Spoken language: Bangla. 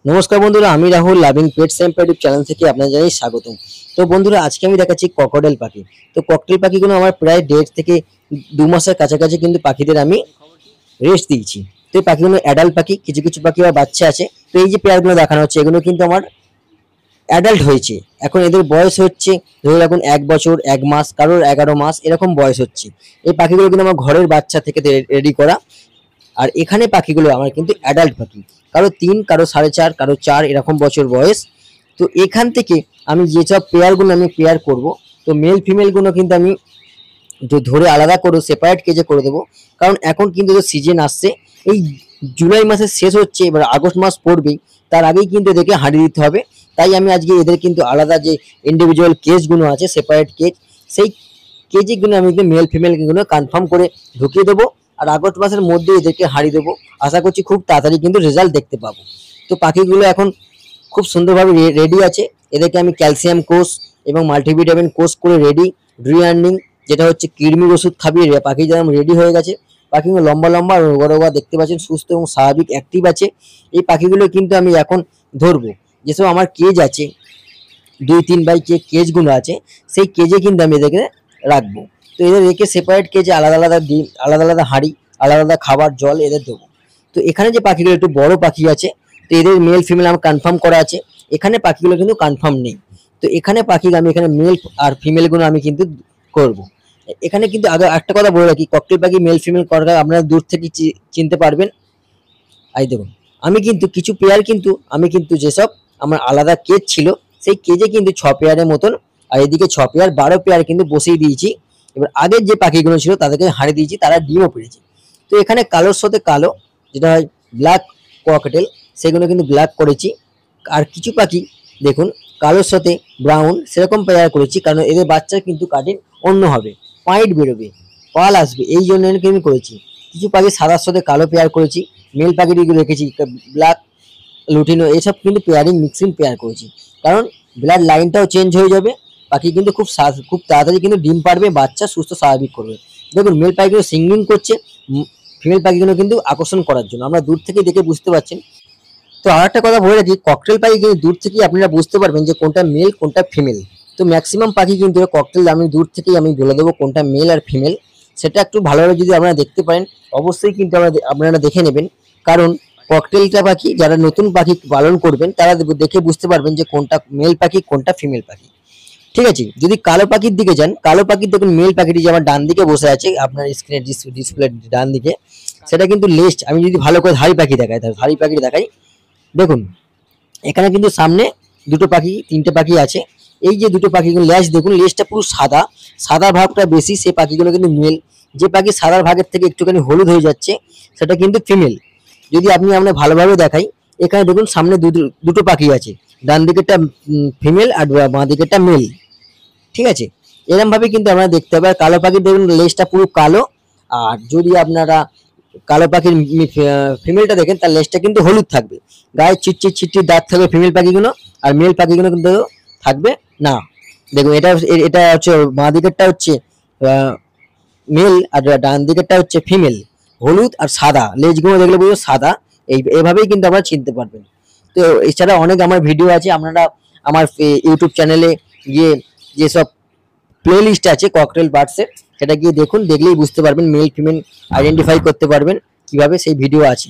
নমস্কার বন্ধুরা, আমি Rahul loving pets and pet channel থেকে আপনাদের জানাই স্বাগতম। তো বন্ধুরা, আজকে আমি দেখাচ্ছি ক্রোকোডাইল পাখি। তো ককটেল পাখিগুলো আমার প্রায় 1.5 থেকে 2 মাসের কাছাকাছি কিন্তু পাখিদের আমি রেস্ট দিয়েছি। তো এই পাখিগুলো অ্যাডাল্ট পাখি, কিছু কিছু পাখি আবার বাচ্চা আছে। তো এই যে পেয়ারগুলো দেখানো হচ্ছে এগুলো কিন্তু আমার অ্যাডাল্ট হয়েছে। এখন এদের বয়স হচ্ছে ধরে রাখুন 1 বছর 1 মাস, কারোর 11 মাস এরকম বয়স হচ্ছে। এই পাখিগুলো কিন্তু আমার ঘরের বাচ্চা থেকে রেডি করা। আর এখানে পাখিগুলো আমার কিন্তু অ্যাডাল্ট পাখি, কারো 3, কারো 4.5, কারো 4 এরকম বছর বয়স। তো এখান থেকে আমি যেসব পেয়ারগুলো আমি পেয়ার করব, তো মেল ফিমেলগুলো কিন্তু আমি ধরে আলাদা করে সেপারেট কেজে করে দেবো। কারণ এখন কিন্তু সিজন আসছে, এই জুলাই মাসের শেষ হচ্ছে, এবার আগস্ট মাস পড়বেই, তার আগেই কিন্তু এদেরকে হাঁড়ি দিতে হবে। তাই আমি আজকে এদের কিন্তু আলাদা যে ইন্ডিভিজুয়াল কেজগুলো আছে, সেপারেট কেজ, সেই কেজগুলো আমি কিন্তু মেল ফিমেলগুলো কনফার্ম করে ঢুকিয়ে দেবো। আর আগস্ট মাসের মধ্যে এদেরকে হাঁড়ি দেবো। আশা করছি খুব তাড়াতাড়ি কিন্তু রেজাল্ট দেখতে পাবো। তো পাখিগুলো এখন খুব সুন্দরভাবে রেডি আছে। এদেরকে আমি ক্যালসিয়াম কোর্স এবং মাল্টিভিটামিন কোর্স করে রেডি। রিয়ার্নিং, যেটা হচ্ছে কৃমির ওষুধ খাবিয়ে পাখি যেমন রেডি হয়ে গেছে। পাখিগুলো লম্বা লম্বা রোগা রোগা দেখতে পাচ্ছেন, সুস্থ এবং স্বাভাবিক অ্যাক্টিভ আছে। এই পাখিগুলো কিন্তু আমি এখন ধরবো। যেসব আমার কেজ আছে 2-3 বাই যে কেজগুলো আছে, সেই কেজে কিন্তু আমি এদেরকে রাখবো। তো এদের রেখে সেপারেট কেজে আলাদা আলাদা ডিম, আলাদা আলাদা হাঁড়ি, আলাদা আলাদা খাবার জল এদের দেবো। তো এখানে যে পাখিগুলো একটু বড় পাখি আছে, তো এদের মেল ফিমেল আমার কনফার্ম করা আছে। এখানে পাখিগুলো কিন্তু কনফার্ম নেই। তো এখানে পাখি আমি এখানে মেল আর ফিমেলগুলো আমি কিন্তু করব। এখানে কিন্তু আগে একটা কথা বলে রাখি, ককটেল পাখি মেল ফিমেল করা আপনারা দূর থেকে চিনতে পারবেন। এই দেখুন, আমি কিন্তু কিছু পেয়ার কিন্তু আমি কিন্তু যেসব আমার আলাদা কেজ ছিল, সেই কেজে কিন্তু 6 পেয়ারের মতন, আর এদিকে 6 পেয়ার 12 পেয়ার কিন্তু বসিয়ে দিয়েছি। এবার আগের যে পাখিগুলো ছিল তাদেরকে হারিয়ে দিয়েছি, তারা ডিমও পেড়েছে। তো এখানে কালোর সাথে কালো, যেটা হয় ব্ল্যাক ককটেল, সেগুলো কিন্তু ব্ল্যাক করেছি। আর কিছু পাখি দেখুন কালোর সাথে ব্রাউন সেরকম পেয়ার করেছি, কারণ এদের বাচ্চা কিন্তু কাটিং অন্য হবে, পয়েন্ট বেরোবে, পাল আসবে, এই জন্য আমি করেছি। কিছু পাখি সাদার সাথে কালো পেয়ার করেছি। মেল পাখিটিকে রেখেছি ব্ল্যাক লুটিনো, এসব কিন্তু পেয়ারিং মিক্সিং পেয়ার করেছি। কারণ ব্লাড লাইনটাও চেঞ্জ হয়ে যাবে, পাখি কিন্তু খুব তাড়াতাড়ি কিন্তু ডিম পারবে, বাচ্চা সুস্থ স্বাভাবিক করবে। দেখুন মেল পাখিগুলো সিঙ্গিং করছে, ফিমেল পাখিগুলো কিন্তু আকর্ষণ করার জন্য, আমরা দূর থেকে দেখে বুঝতে পারছেন। তো আর একটা কথা বলে রাখি, ককটেল পাখি কিন্তু দূর থেকেই আপনারা বুঝতে পারবেন যে কোনটা মেল কোনটা ফিমেল। তো ম্যাক্সিমাম পাখি কিন্তু ককটেল আমি দূর থেকেই আমি বলে দেবো কোনটা মেল আর ফিমেল। সেটা একটু ভালোভাবে যদি আপনারা দেখতে পারেন, অবশ্যই কিন্তু আপনারা দেখে নেবেন। কারণ ককটেলটা পাখি যারা নতুন পাখি পালন করবেন, তারা দেখে বুঝতে পারবেন যে কোনটা মেল পাখি কোনটা ফিমেল পাখি। ঠিক আছে, যদি কালো পাখির দিকে যান, কালো পাখির দেখুন মেল পাখিটি যে আমার ডান দিকে বসে আছে আপনার স্ক্রিনে ডিসপ্লে ডান দিকে, সেটা কিন্তু লেস্ট। আমি যদি ভালো করে ধাড়ি পাখি দেখাই, তাহলে ধাড়ি পাখি দেখাই, দেখুন এখানে কিন্তু সামনে দুটো পাখি, 3টে পাখি আছে। এই যে দুটো পাখিগুলো লেজ দেখুন, লেজটা পুরো সাদা, সাদা ভাগটা বেশি, সেই পাখিগুলো কিন্তু মেল। যে পাখি সাদার ভাগের থেকে একটুখানি হলুদ হয়ে যাচ্ছে, সেটা কিন্তু ফিমেল। যদি আপনি আপনার ভালোভাবে দেখাই, এখানে দেখুন সামনে দুটো পাখি আছে, ডান দিকেরটা ফিমেল আর বাঁ দিকেরটা মেল। ঠিক আছে, এরকম ভাবে কিন্তু আমরা দেখতে হবে। আর কালো পাখির দেখুন লেজটা পুরো কালো। আর যদি আপনারা কালো পাখির ফিমেলটা দেখেন, তার লেজটা কিন্তু হলুদ থাকবে, গায়ে চিটচিট চিটচিট দাঁত থাকবে ফিমেল পাখিগুলো, আর মেল পাখিগুলো কিন্তু থাকবে না। দেখুন এটা এটা হচ্ছে বাঁ দিকেরটা হচ্ছে মেল, আর ডান দিকেরটা হচ্ছে ফিমেল। হলুদ আর সাদা লেজগুলো দেখলে বুঝো সাদা। এইভাবেই কিন্তু আপনারা চিনতে পারবেন। তো এছাড়া অনেক আমার ভিডিও আছে, আপনারা আমার ইউটিউব চ্যানেলে গিয়ে যেসব প্লে লিস্ট আছে ককটেল বার্ডসের, সেটা গিয়ে দেখুন, দেখলেই বুঝতে পারবেন, মেল ফিমেল আইডেন্টিফাই করতে পারবেন কিভাবে, সেই ভিডিও আছে।